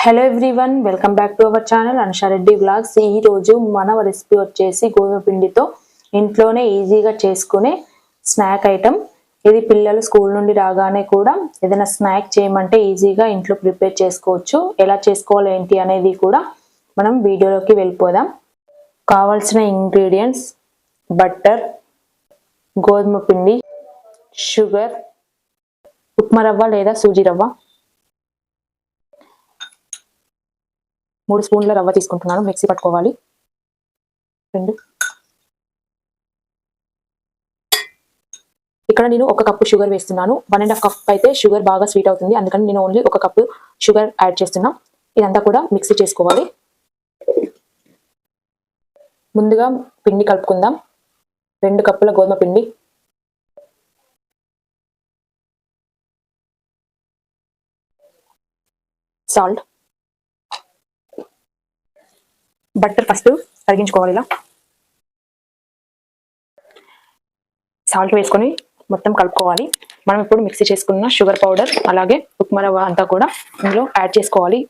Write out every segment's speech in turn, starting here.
Hello everyone, welcome back to our channel Anusha Reddy vlogs. ఈ రోజు మన రెసిపీ వచ్చేసి గోధుమ పిండితో ఇంట్లోనే ఈజీగా చేసుకునే స్నాక్ ఐటమ్. ఇది పిల్లలు స్కూల్ నుండి రాగానే కూడా ఏదైనా స్నాక్ చేయమంటే ఈజీగా ఇంట్లో ప్రిపేర్ చేసుకోవచ్చు. ఎలా చేసుకోవాలి ఏంటి అనేది కూడా మనం వీడియోలోకి వెళ్ళిపోదాం. కావాల్సిన ఇంగ్రీడియంట్స్: బట్టర్, గోధుమ పిండి, షుగర్, ఉప్మా రవ్వ లేదా సూజీ రవ్వ, 3 స్పూన్ల రవ్వ తీసుకుంటున్నాను. మిక్సీ పట్టుకోవాలి. 2 ఇక్కడ నేను 1 కప్పు షుగర్ వేస్తున్నాను. 1.5 కప్ అయితే షుగర్ బాగా స్వీట్ అవుతుంది, అందుకని నేను ఓన్లీ 1 కప్పు షుగర్ యాడ్ చేస్తున్నా. ఇదంతా కూడా మిక్సీ చేసుకోవాలి. ముందుగా పిండి కలుపుకుందాం. 2 కప్పుల గోధుమ పిండి, సాల్ట్, బట్టర్ ఫస్ట్ కరిగించుకోవాలి. ఇలా సాల్ట్ వేసుకొని మొత్తం కలుపుకోవాలి. మనం ఇప్పుడు మిక్సీ చేసుకున్న షుగర్ పౌడర్ అలాగే ఉప్మా రవ్వ అంతా కూడా ఇందులో యాడ్ చేసుకోవాలి.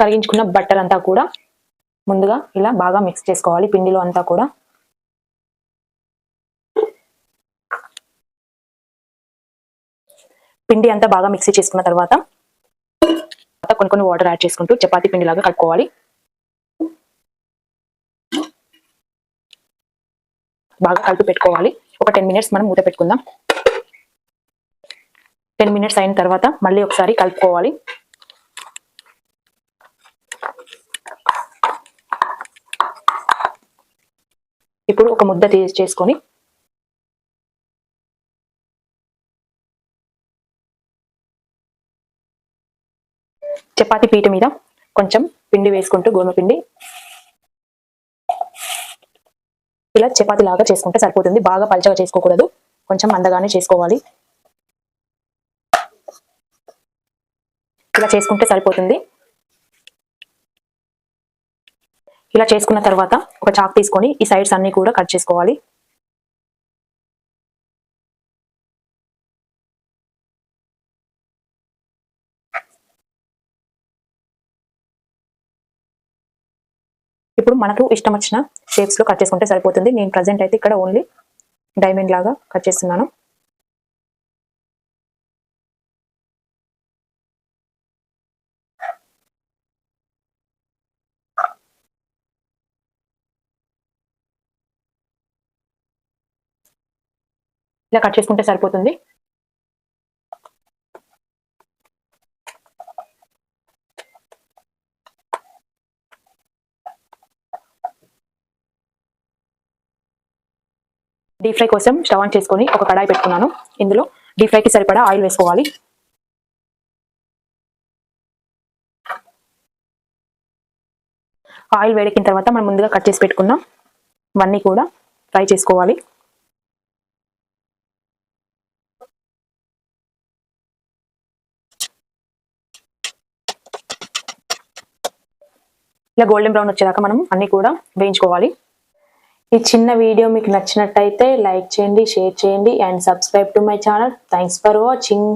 కరిగించుకున్న బట్టర్ అంతా కూడా ముందుగా ఇలా బాగా మిక్స్ చేసుకోవాలి పిండిలో అంతా కూడా. పిండి అంతా బాగా మిక్సీ చేసుకున్న తర్వాత కొన్ని వాటర్ యాడ్ చేసుకుంటూ చపాతీ పిండి లాగా కలుపుకోవాలి. బాగా కలిపి పెట్టుకోవాలి. ఒక 10 మినిట్స్ మనం మూత పెట్టుకుందాం. 10 మినిట్స్ అయిన తర్వాత మళ్ళీ ఒకసారి కలుపుకోవాలి. ఇప్పుడు ఒక ముద్ద చేసుకొని చపాతీ పీట మీద కొంచెం పిండి వేసుకుంటూ గోధుమ పిండి ఇలా చపాతీ లాగా చేసుకుంటే సరిపోతుంది. బాగా పల్చగా చేసుకోకూడదు, కొంచెం మందగానే చేసుకోవాలి. ఇలా చేసుకుంటే సరిపోతుంది. ఇలా చేసుకున్న తర్వాత ఒక చాక్ తీసుకొని ఈ సైడ్స్ అన్ని కూడా కట్ చేసుకోవాలి. ఇప్పుడు మనకు ఇష్టం వచ్చిన షేప్స్ లో కట్ చేసుకుంటే సరిపోతుంది. నేను ప్రజెంట్ అయితే ఇక్కడ ఓన్లీ డైమండ్ లాగా కట్ చేస్తున్నాను. ఇలా కట్ చేసుకుంటే సరిపోతుంది. డీప్ ఫ్రై కోసం స్టవ్ ఆన్ చేసుకొని ఒక కడాయి పెట్టుకున్నాను. ఇందులో డీప్ ఫ్రైకి సరిపడా ఆయిల్ వేసుకోవాలి. ఆయిల్ వేడెక్కిన తర్వాత మనం ముందుగా కట్ చేసి పెట్టుకున్నాం ఇవన్నీ కూడా ఫ్రై చేసుకోవాలి. ఇలా గోల్డెన్ బ్రౌన్ వచ్చేదాకా మనం అన్ని కూడా వేయించుకోవాలి. ఈ చిన్న వీడియో మీకు నచ్చినట్టయితే లైక్ చేయండి, షేర్ చేయండి and subscribe to my channel. Thanks for watching.